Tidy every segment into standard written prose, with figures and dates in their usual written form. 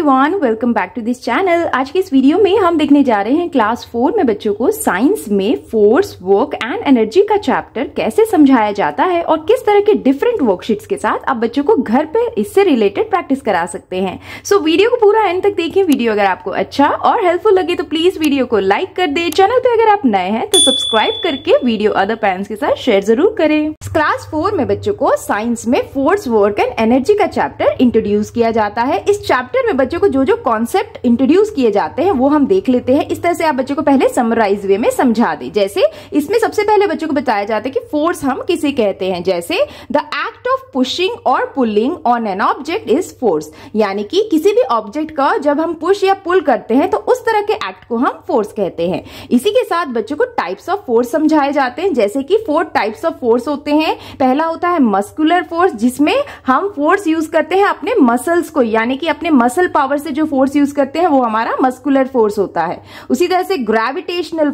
Everyone, welcome back to this channel. आज के इस वीडियो में हम देखने जा रहे हैं क्लास 4 में बच्चों को साइंस में फोर्स, वर्क एंड एनर्जी का चैप्टर कैसे समझाया जाता है और किस तरह के डिफरेंट वर्कशीट्स के साथ आप बच्चों को घर पे इससे रिलेटेड प्रैक्टिस करा सकते हैं। सो वीडियो को पूरा एंड तक देखें। वीडियो अगर आपको अच्छा और हेल्पफुल लगे तो प्लीज वीडियो को लाइक कर दे। चैनल पे अगर आप नए हैं तो सब्सक्राइब करके वीडियो अदर पेरेंट्स के साथ शेयर जरूर करें। क्लास 4 में बच्चों को साइंस में फोर्स, वर्क एंड एनर्जी का चैप्टर इंट्रोड्यूस किया जाता है। इस चैप्टर में बच्चों को जो जो कॉन्सेप्ट इंट्रोड्यूस किए जाते हैं वो हम देख लेते हैं। इस तरह से आप बच्चों को पहले समराइज वे में समझा दें। जैसे इसमें सबसे पहले बच्चों को बताया जाता है कि फोर्स हम किसे कहते हैं। जैसे द एक्ट ऑफ पुशिंग और pulling on an object is force, यानी कि किसी भी ऑब्जेक्ट का जब हम पुश या पुल करते हैं तो उस तरह के एक्ट को हम फोर्स कहते हैं। इसी के साथ बच्चों को टाइप्स ऑफ फोर्स समझाए जाते हैं। जैसे कि 4 टाइप्स ऑफ फोर्स होते हैं। पहला होता है मस्कुलर फोर्स, जिसमें हम फोर्स यूज करते हैं अपने मसल्स को, यानी कि अपने मसल पावर से जो फोर्स यूज करते हैं वो हमारा मस्कुलर फोर्स होता है। उसी तरह से ग्रेविटेशनल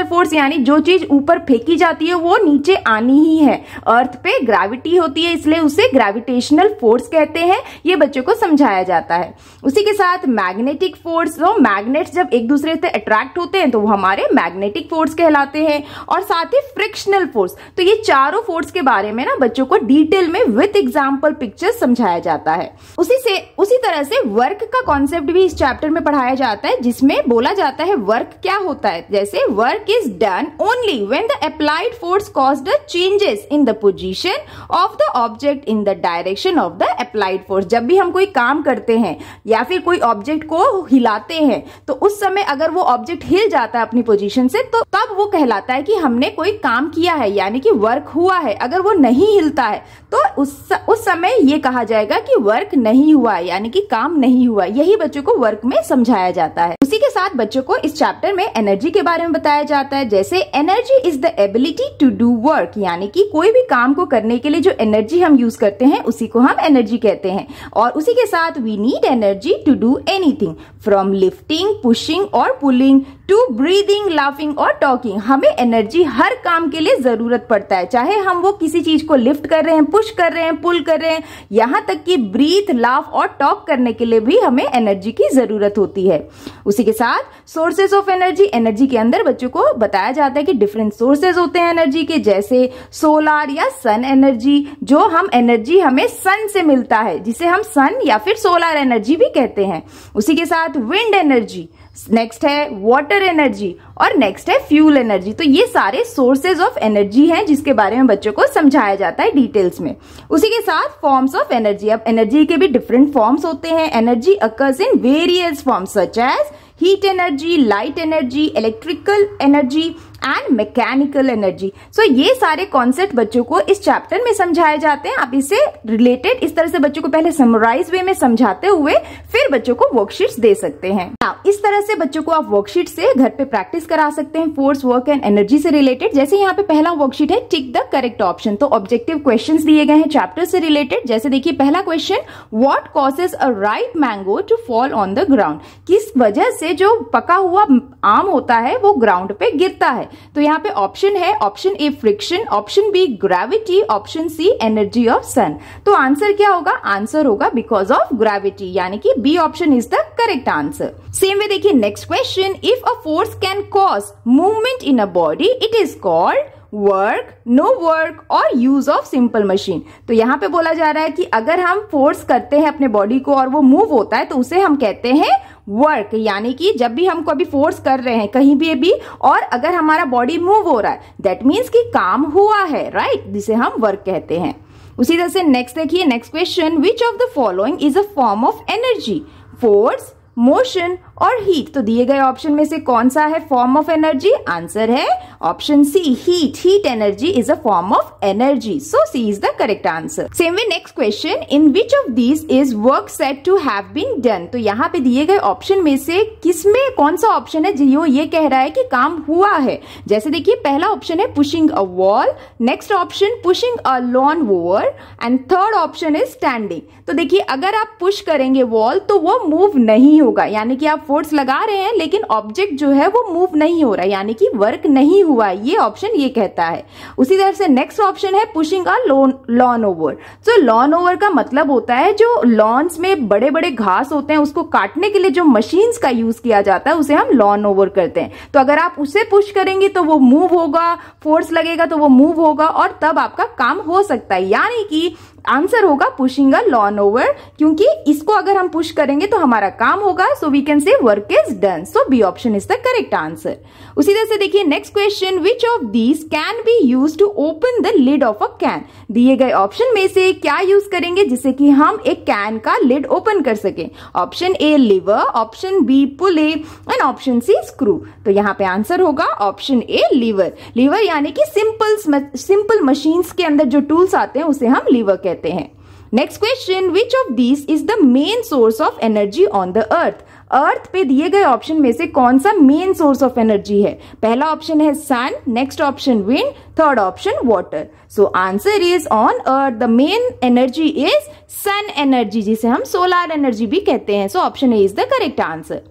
फोर्स यानी जो चीज ऊपर फेंकी जाती है वो नीचे आनी ही है। अर्थ पे ग्रेविटी होती है, इसलिए उसे ग्रेविटेशनल फोर्स कहते हैं। ये बच्चों को समझाया जाता है। उसी के साथ मैग्नेटिक फोर्स, वो मैग्नेट्स जब एक दूसरे से अट्रैक्ट होते हैं तो वो हमारे मैग्नेटिक फोर्स कहलाते हैं। और साथ ही फ्रिक्शनल फोर्स। तो ये चारों फोर्स के बारे में ना बच्चों को डिटेल में विद एग्जांपल पिक्चर्स समझाया जाता है। उसी तरह से वर्क का कॉन्सेप्ट भी इस चैप्टर में पढ़ाया जाता है, जिसमें बोला जाता है वर्क क्या होता है। जैसे work is done only when the applied force caused the changes in the position of the object in the direction of the applied force. जब भी हम कोई काम करते हैं या फिर कोई ऑब्जेक्ट को हिलाते हैं तो उस समय अगर वो ऑब्जेक्ट हिल जाता है अपनी पोजीशन से तो तब वो कहलाता है कि हमने कोई काम किया है, यानी कि वर्क हुआ है। अगर वो नहीं हिलता है तो उस समय ये कहा जाएगा कि वर्क नहीं हुआ है, यानी कि काम नहीं हुआ। यही बच्चों को वर्क में समझाया जाता है। उसी के साथ बच्चों को इस चैप्टर में एनर्जी के बारे में बताया जाता है। जैसे energy is the ability to do work, यानी कि कोई भी काम को करने के लिए जो एनर्जी हम यूज करते हैं उसी को हम एनर्जी कहते हैं। और उसी के साथ we need energy to do anything from lifting, pushing और पुलिंग टू ब्रीदिंग, लाफिंग और टॉकिंग। हमें एनर्जी हर काम के लिए जरूरत पड़ता है, चाहे हम वो किसी चीज को लिफ्ट कर रहे हैं, पुश कर रहे हैं, पुल कर रहे हैं, यहां तक कि ब्रीथ, लाफ और टॉक करने के लिए भी हमें एनर्जी की जरूरत होती है। उसी के साथ सोर्सेज ऑफ एनर्जी, एनर्जी के अंदर बच्चों को बताया जाता है कि डिफरेंट सोर्सेज होते हैं एनर्जी के। जैसे सोलार या सन एनर्जी, जो हम एनर्जी हमें सन से मिलता है, जिसे हम सन या फिर सोलार एनर्जी भी कहते हैं। उसी के साथ विंड एनर्जी, नेक्स्ट है वाटर एनर्जी और नेक्स्ट है फ्यूल एनर्जी। तो ये सारे सोर्सेज ऑफ एनर्जी हैं जिसके बारे में बच्चों को समझाया जाता है डिटेल्स में। उसी के साथ फॉर्म्स ऑफ एनर्जी। अब एनर्जी के भी डिफरेंट फॉर्म्स होते हैं। Energy occurs in various forms such as heat energy, light energy, electrical energy and mechanical energy. So ये सारे कॉन्सेप्ट बच्चों को इस चैप्टर में समझाए जाते हैं। आप इसे रिलेटेड इस तरह से बच्चों को पहले समराइज वे में समझाते हुए फिर बच्चों को वर्कशीट्स दे सकते हैं। इस तरह से बच्चों को आप वर्कशीट से घर पे प्रैक्टिस करा सकते हैं फोर्स, वर्क एंड एनर्जी से रिलेटेड। जैसे यहाँ पे पहला वर्कशीट है टिक द करेक्ट ऑप्शन। तो ऑब्जेक्टिव क्वेश्चंस दिए गए हैं चैप्टर से रिलेटेड। जैसे देखिए पहला question, what causes a ripe mango to fall on the ground. किस वजह से जो पका हुआ आम होता है वो ग्राउंड पे गिरता है। तो यहाँ पे ऑप्शन है, option A friction, option B gravity, option C energy of sun. तो आंसर क्या होगा? आंसर होगा बिकॉज ऑफ ग्रेविटी, यानी कि B option is the correct answer. Same way देखिए next question, if a force can cause movement in a body it is called work, no work or use of simple machine. तो यहाँ पे बोला जा रहा है कि अगर हम फोर्स करते हैं अपने बॉडी को और वो मूव होता है तो उसे हम कहते हैं वर्क, यानी कि जब भी हम कभी फोर्स कर रहे हैं कहीं भी और अगर हमारा बॉडी मूव हो रहा है दैट मीन्स कि काम हुआ है, राइट, जिसे हम वर्क कहते हैं। उसी तरह से नेक्स्ट देखिए next question, which of the following is a form of energy, force, motion और हीट। तो दिए गए ऑप्शन में से कौन सा है फॉर्म ऑफ एनर्जी? आंसर है option C, heat. Heat energy is a form of energy, so C is the correct answer. Same way next question, in which of these is work said to have been done. तो यहाँ पे दिए गए option में से किसमें कौन सा ऑप्शन है जो ये कह रहा है कि काम हुआ है। जैसे देखिए पहला ऑप्शन है pushing a wall, next option pushing a lawn mower and third option is standing. तो देखिए अगर आप पुश करेंगे वॉल तो वो मूव नहीं होगा, यानी कि आप फोर्स लगा रहे हैं लेकिन ऑब्जेक्ट जो है वो मूव नहीं हो रहा है, यानी कि वर्क नहीं हुआ, ये ऑप्शन ये कहता है। उसी तरह से नेक्स्ट ऑप्शन है पुशिंग अ लॉन ओवर। तो लॉन ओवर का मतलब होता है जो लॉन्स में बड़े बड़े घास होते हैं उसको काटने के लिए जो मशीन्स का यूज किया जाता है उसे हम लॉन ओवर करते हैं। तो अगर आप उसे पुश करेंगे तो वो मूव होगा, फोर्स लगेगा तो वो मूव होगा और तब आपका काम हो सकता है, यानी कि आंसर होगा पुशिंग अ लॉन ओवर, क्योंकि इसको अगर हम पुश करेंगे तो हमारा काम होगा। So we can say work is done. So B option is the correct answer. उसी तरह से देखिए next question, which of these can be use to open the lid of a can. दिए गए ऑप्शन में से क्या यूज करेंगे जिससे कि हम एक कैन का लिड ओपन कर सके। Option A lever, option B pulley and option C screw. तो यहाँ पे आंसर होगा ऑप्शन ए लीवर। लीवर यानी कि सिंपल मशीन्स के अंदर जो टूल्स आते हैं उसे हम लीवर कहते हैं। Next question, which of these is the main source of energy on the earth. Earth पे दिए गए ऑप्शन में से कौन सा मेन सोर्स ऑफ एनर्जी है। पहला ऑप्शन है sun, next option wind, third option water. So answer is on earth the main energy is sun energy, जिसे हम सोलर एनर्जी भी कहते हैं। So option A is the correct answer.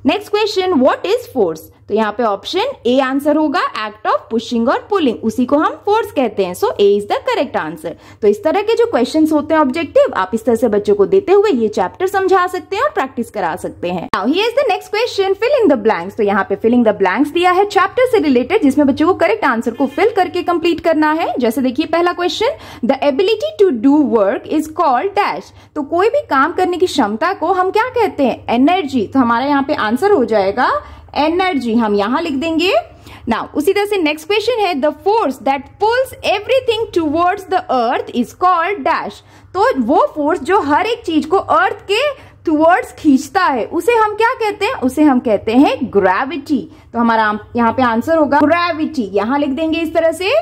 Next question, what is force. तो यहाँ पे option A answer होगा, act of pushing और पुलिंग, उसी को हम फोर्स कहते हैं। So A is the correct answer. तो इस तरह के जो क्वेश्चंस होते हैं ऑब्जेक्टिव, आप इस तरह से बच्चों को देते हुए ये चैप्टर समझा सकते हैं और प्रैक्टिस करा सकते हैं। Now here is the next question, fill in the blanks. तो यहाँ पे फिलिंग द ब्लैंक्स दिया है चैप्टर से रिलेटेड, जिसमें बच्चों को करेक्ट आंसर को फिल करके कंप्लीट करना है। जैसे देखिए पहला question, the ability to do work is called dash. तो कोई भी काम करने की क्षमता को हम क्या कहते हैं, एनर्जी। तो हमारा यहाँ पे आंसर हो जाएगा एनर्जी, हम यहां लिख देंगे। नाउ उसी तरह से नेक्स्ट क्वेश्चन है, the force that pools everything towards the earth is called dash. तो वो फोर्स जो हर एक चीज को अर्थ के टुवर्ड्स खींचता है उसे हम क्या कहते हैं, उसे हम कहते हैं ग्रेविटी। तो हमारा यहाँ पे आंसर होगा ग्रेविटी, यहां लिख देंगे इस तरह से।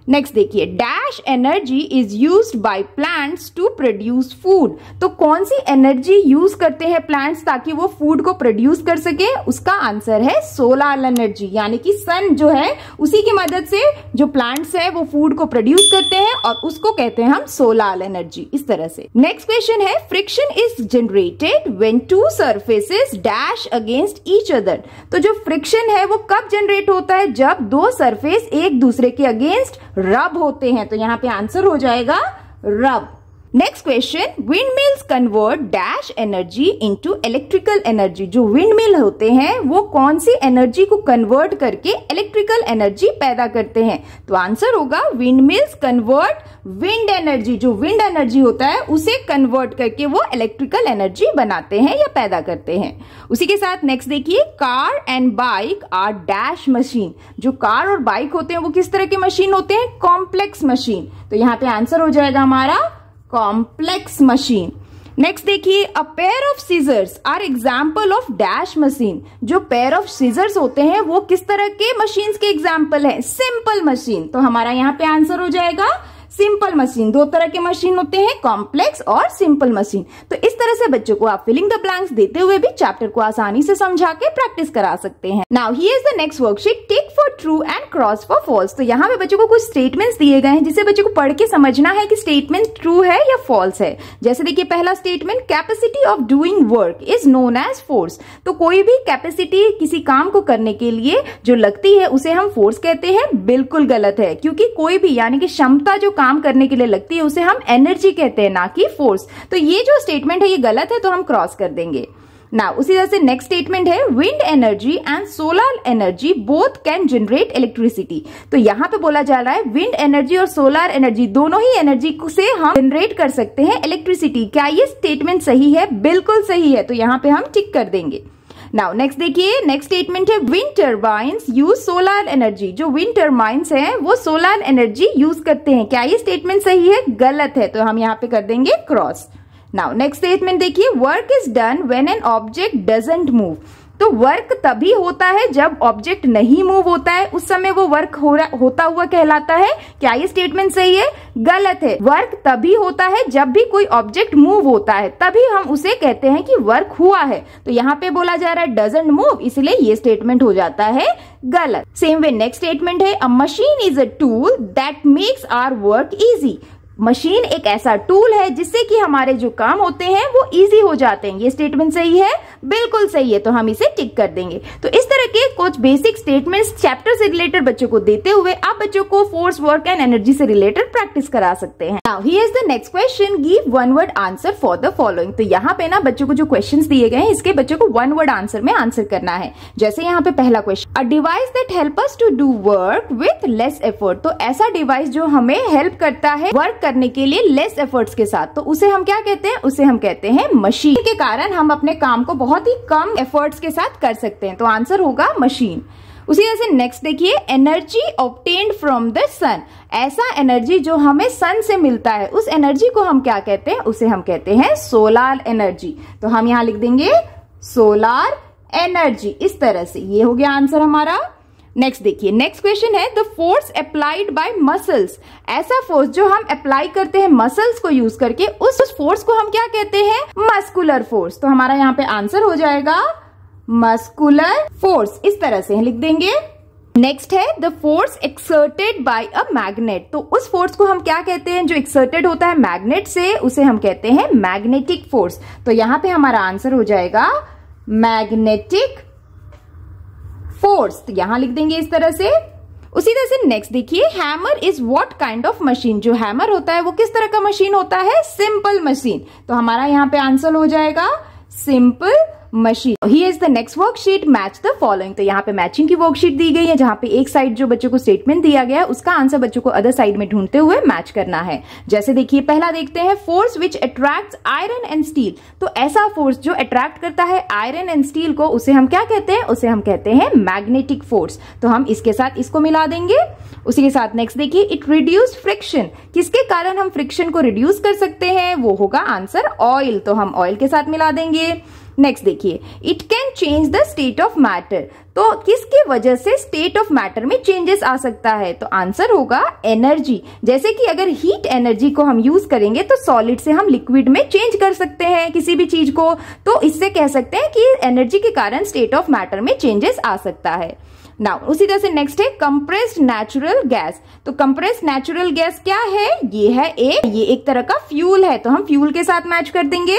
नेक्स्ट देखिए, dash energy is used by plants to produce food. तो कौन सी एनर्जी यूज करते हैं प्लांट्स ताकि वो फूड को प्रोड्यूस कर सके, उसका आंसर है सोलर एनर्जी, यानी कि सन जो है उसी की मदद से जो प्लांट्स है वो फूड को प्रोड्यूस करते हैं और उसको कहते हैं हम सोलर एनर्जी, इस तरह से। नेक्स्ट क्वेश्चन है, friction is generated when to surfaces dash against each other. तो जो फ्रिक्शन है वो कब जनरेट होता है, जब दो सरफेस एक दूसरे के अगेंस्ट रब होते हैं। तो यहाँ पे आंसर हो जाएगा रब। Next question, wind mills convert dash energy into electrical energy. जो विंड मिल होते हैं वो कौन सी एनर्जी को कन्वर्ट करके इलेक्ट्रिकल एनर्जी पैदा करते हैं। तो आंसर होगा wind mills convert wind energy. जो विंड एनर्जी होता है उसे कन्वर्ट करके वो इलेक्ट्रिकल एनर्जी बनाते हैं या पैदा करते हैं। उसी के साथ नेक्स्ट देखिए, car and bike are dash machine. जो कार और बाइक होते हैं वो किस तरह के मशीन होते हैं, कॉम्प्लेक्स मशीन। तो यहाँ पे आंसर हो जाएगा हमारा कॉम्प्लेक्स मशीन। नेक्स्ट देखिए, a pair of scissors are example of dash machine. जो पेयर ऑफ सीजर्स होते हैं वो किस तरह के मशीन्स के एग्जाम्पल है, सिंपल मशीन। तो हमारा यहाँ पे आंसर हो जाएगा सिंपल मशीन। दो तरह के मशीन होते हैं, कॉम्प्लेक्स और सिंपल मशीन। तो इस तरह से बच्चों को आप फिलिंग द ब्लैंक्स देते हुए भी चैप्टर को आसानी से समझा के प्रैक्टिस करा सकते हैं। Now here is the next worksheet, tick for true and cross for false. तो यहाँ पे बच्चों को कुछ स्टेटमेंट्स दिए गए हैं जिसे बच्चों को पढ़ के समझना है कि स्टेटमेंट ट्रू है या फॉल्स है। जैसे देखिए पहला statement, capacity of doing work is known as force. तो कोई भी कैपेसिटी किसी काम को करने के लिए जो लगती है उसे हम फोर्स कहते हैं। बिल्कुल गलत है, क्योंकि कोई भी यानी कि क्षमता जो काम करने के लिए लगती है उसे हम एनर्जी कहते हैं, ना कि फोर्स। तो ये जो स्टेटमेंट है ये गलत है, तो हम क्रॉस कर देंगे। नाउ उसी तरह से नेक्स्ट स्टेटमेंट है, wind energy and solar energy both can generate electricity. तो यहाँ पे बोला जा रहा है विंड एनर्जी और सोलर एनर्जी दोनों ही एनर्जी से हम जनरेट कर सकते हैं इलेक्ट्रिसिटी। क्या ये स्टेटमेंट सही है? बिल्कुल सही है, तो यहाँ पे हम टिक कर देंगे। नाउ नेक्स्ट देखिए, नेक्स्ट स्टेटमेंट है, wind turbines use solar energy. जो विंड टर्बाइन्स हैं वो सोलर एनर्जी यूज करते हैं। क्या ये स्टेटमेंट सही है? गलत है, तो हम यहाँ पे कर देंगे क्रॉस। नाउ नेक्स्ट स्टेटमेंट देखिए, work is done when an object doesn't move. तो वर्क तभी होता है जब ऑब्जेक्ट नहीं मूव होता है, उस समय वो वर्क होता हुआ कहलाता है। क्या ये स्टेटमेंट सही है? गलत है। वर्क तभी होता है जब भी कोई ऑब्जेक्ट मूव होता है, तभी हम उसे कहते हैं कि वर्क हुआ है। तो यहाँ पे बोला जा रहा है डजंट मूव, इसलिए ये स्टेटमेंट हो जाता है गलत। सेम वे नेक्स्ट स्टेटमेंट है, a machine is a tool that makes our work easy. Machine एक ऐसा टूल है जिससे कि हमारे जो काम होते हैं वो इजी हो जाते हैं। ये स्टेटमेंट सही है? बिल्कुल सही है, तो हम इसे टिक कर देंगे। तो इस तरह के कुछ बेसिक स्टेटमेंट्स चैप्टर से रिलेटेड बच्चों को देते हुए आप बच्चों को फोर्स, वर्क एंड एनर्जी से रिलेटेड प्रैक्टिस करा सकते हैं। Now here is the next question, give one word answer for the following. तो यहाँ पे ना बच्चों को जो क्वेश्चंस दिए गए हैं इसके बच्चों को वन वर्ड आंसर में आंसर करना है। जैसे यहाँ पे पहला question, a device that help us to do work with less effort. तो ऐसा डिवाइस जो हमें हेल्प करता है वर्क करने के लिए लेस एफर्ट्स के साथ, तो उसे हम क्या कहते हैं? उसे हम कहते हैं मशीन। के कारण हम अपने काम को बहुत ही कम एफर्ट्स के साथ कर सकते हैं, तो आंसर होगा मशीन। उसी तरह से नेक्स्ट देखिए, एनर्जी ऑब्टेन्ड फ्रॉम द सन। ऐसा एनर्जी जो हमें सन से मिलता है उस एनर्जी को हम क्या कहते हैं? उसे हम कहते हैं सोलार एनर्जी। तो हम यहां लिख देंगे सोलार एनर्जी। इस तरह से ये हो गया आंसर हमारा। नेक्स्ट देखिए, नेक्स्ट क्वेश्चन है, the force applied by muscles. ऐसा फोर्स जो हम अप्लाई करते हैं मसल्स को यूज करके, उस फोर्स को हम क्या कहते हैं? Muscular force. तो हमारा यहाँ पे आंसर हो जाएगा मस्कुलर फोर्स। इस तरह से लिख देंगे। नेक्स्ट है, the force exerted by a magnet. तो उस फोर्स को हम क्या कहते हैं जो एक्सर्टेड होता है मैग्नेट से? उसे हम कहते हैं मैग्नेटिक फोर्स। तो यहाँ पे हमारा आंसर हो जाएगा मैग्नेटिक फोर्स। तो यहां लिख देंगे इस तरह से। उसी तरह से नेक्स्ट देखिए, hammer is what kind of machine. जो हैमर होता है वो किस तरह का मशीन होता है? Simple machine. तो हमारा यहाँ पे आंसर हो जाएगा simple machine. Here is the next worksheet, match the following. तो यहाँ पे मैचिंग की वर्कशीट दी गई है जहां पे एक साइड जो बच्चों को स्टेटमेंट दिया गया है उसका आंसर बच्चों को अदर साइड में ढूंढते हुए मैच करना है। जैसे देखिए पहला देखते हैं, force which attracts iron and steel. तो ऐसा फोर्स जो अट्रैक्ट करता है आयरन एंड स्टील को उसे हम क्या कहते हैं? उसे हम कहते हैं मैग्नेटिक फोर्स। तो हम इसके साथ इसको मिला देंगे। उसी के साथ नेक्स्ट देखिए, इट रिड्यूस फ्रिक्शन। किसके कारण हम फ्रिक्शन को रिड्यूस कर सकते हैं? वो होगा आंसर ऑयल। तो हम ऑयल के साथ मिला देंगे। नेक्स्ट देखिए, it can change the state of matter. तो किसकी वजह से स्टेट ऑफ मैटर में चेंजेस आ सकता है? तो आंसर होगा एनर्जी। जैसे कि अगर हीट एनर्जी को हम यूज करेंगे तो सॉलिड से हम लिक्विड में चेंज कर सकते हैं किसी भी चीज को, तो इससे कह सकते हैं कि एनर्जी के कारण स्टेट ऑफ मैटर में चेंजेस आ सकता है। नाउ उसी तरह से नेक्स्ट है कंप्रेस्ड नेचुरल गैस। तो कंप्रेस्ड नेचुरल गैस क्या है? ये एक तरह का फ्यूल है, तो हम फ्यूल के साथ मैच कर देंगे।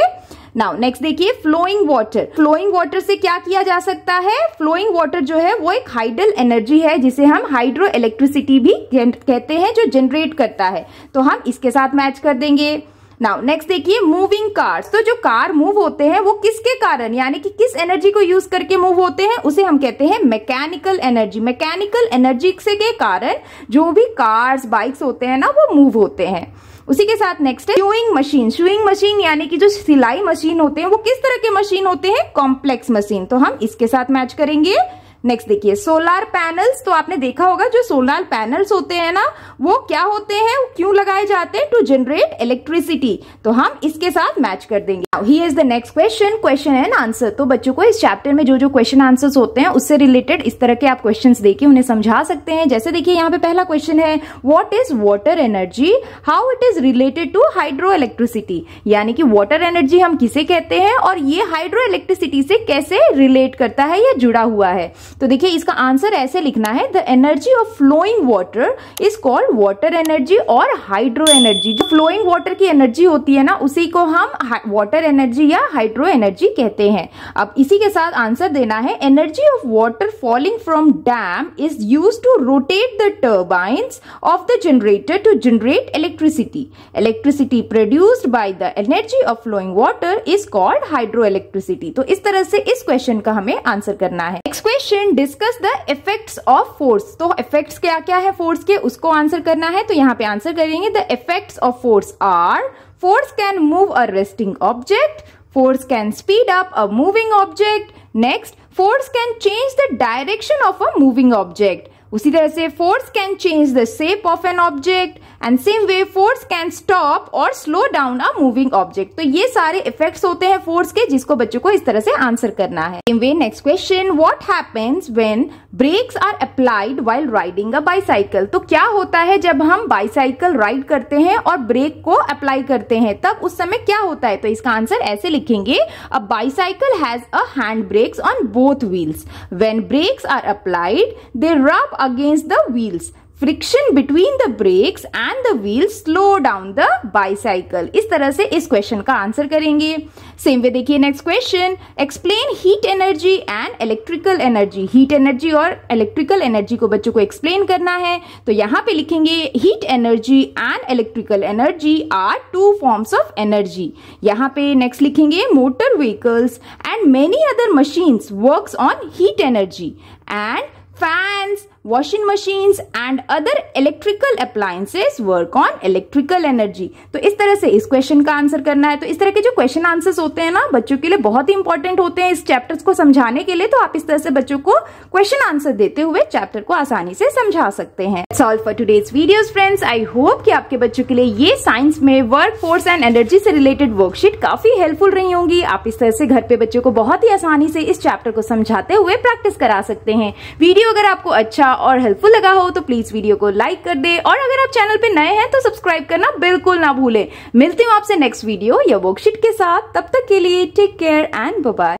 नाउ नेक्स्ट देखिए, फ्लोइंग वाटर। फ्लोइंग वाटर से क्या किया जा सकता है? फ्लोइंग वाटर जो है वो एक हाइडल एनर्जी है जिसे हम हाइड्रो इलेक्ट्रिसिटी भी कहते हैं, जो जनरेट करता है। तो हम इसके साथ मैच कर देंगे। नाउ नेक्स्ट देखिए, मूविंग कार्स। तो जो कार मूव होते हैं वो किसके कारण, यानी कि किस एनर्जी को यूज करके मूव होते हैं? उसे हम कहते हैं मैकेनिकल एनर्जी। मैकेनिकल एनर्जी से के कारण जो भी कार्स, बाइक्स होते हैं ना वो मूव होते हैं। उसी के साथ नेक्स्ट है स्यूइंग मशीन। स्यूइंग मशीन यानी कि जो सिलाई मशीन होते हैं वो किस तरह के मशीन होते हैं? Complex machine. तो हम इसके साथ मैच करेंगे। नेक्स्ट देखिए, सोलर पैनल्स। तो आपने देखा होगा जो सोलर पैनल्स होते हैं ना वो क्या होते हैं, क्यों लगाए जाते हैं? To generate electricity. तो हम इसके साथ मैच कर देंगे। Here is the next question, question and answer. तो बच्चों को इस चैप्टर में जो जो क्वेश्चन आंसर्स होते हैं उससे रिलेटेड इस तरह के आप क्वेश्चंस देके उन्हें समझा सकते हैं। जैसे देखिए यहाँ पे पहला क्वेश्चन है, what is water energy, how it is related to hydro electricity. यानी कि वाटर एनर्जी हम किसे कहते हैं और ये हाइड्रो इलेक्ट्रिसिटी से कैसे रिलेट करता है या जुड़ा हुआ है। तो देखिए इसका आंसर ऐसे लिखना है, the energy of flowing water is called water energy और हाइड्रो एनर्जी। जो फ्लोइंग वाटर की एनर्जी होती है ना उसी को हम वाटर एनर्जी या हाइड्रो एनर्जी कहते हैं। अब इसी के साथ आंसर देना है, energy of water falling from dam is used to rotate the turbines of the generator to generate electricity. Electricity produced by the energy of flowing water is called hydro electricity. तो इस तरह से इस question का हमें answer करना है। Next question, discuss the effects of force. तो इफेक्ट्स क्या क्या है फोर्स के, उसको आंसर करना है। तो यहाँ पे आंसर करेंगे, the effects of force are, force can move a resting object, force can speed up a moving object, next force can change the direction of a moving object। उसी तरह से force can change the shape of an object and same way force can stop or slow down a moving object. तो ये सारे effects होते हैं force के जिसको बच्चों को इस तरह से आंसर करना है। Same way next question, what happens when brakes are applied while riding a bicycle. तो क्या होता है जब हम बाइसाइकिल राइड करते हैं और ब्रेक को अप्लाई करते हैं तब उस समय क्या होता है? तो इसका आंसर ऐसे लिखेंगे, a bicycle has a hand brakes on both wheels, when brakes are applied they rub against the wheels, friction between the brakes and the wheel slow down the bicycle. इस तरह से इस क्वेश्चन का आंसर करेंगे। Same way देखिए next question, explain heat energy and electrical energy. Heat energy और electrical energy को बच्चों को एक्सप्लेन करना है, तो यहाँ पे लिखेंगे heat energy and electrical energy are two forms of energy. यहाँ पे नेक्स्ट लिखेंगे motor vehicles and many other machines works on heat energy and fans, washing machines and other electrical appliances work on electrical energy। तो इस तरह से इस question का answer करना है। तो इस तरह के जो क्वेश्चन आंसर्स होते हैं ना बच्चों के लिए बहुत ही इंपॉर्टेंट होते हैं इस चैप्टर्स को समझाने के लिए। तो आप इस तरह से बच्चों को क्वेश्चन आंसर देते हुए चैप्टर को आसानी से समझा सकते हैं। That's all for today's videos friends। I hope कि आपके बच्चों के लिए ये साइंस में वर्क फोर्स एंड एनर्जी से रिलेटेड वर्कशीट काफी हेल्पफुल रही होंगी। आप इस तरह से घर पे बच्चों को बहुत ही आसानी से इस चैप्टर को समझाते हुए प्रैक्टिस करा सकते हैं। वीडियो अगर आपको अच्छा और हेल्पफुल लगा हो तो प्लीज वीडियो को लाइक कर दे, और अगर आप चैनल पे नए हैं तो सब्सक्राइब करना बिल्कुल ना भूलें। मिलती हूँ आपसे नेक्स्ट वीडियो या वर्कशीट के साथ, तब तक के लिए take care and bye bye.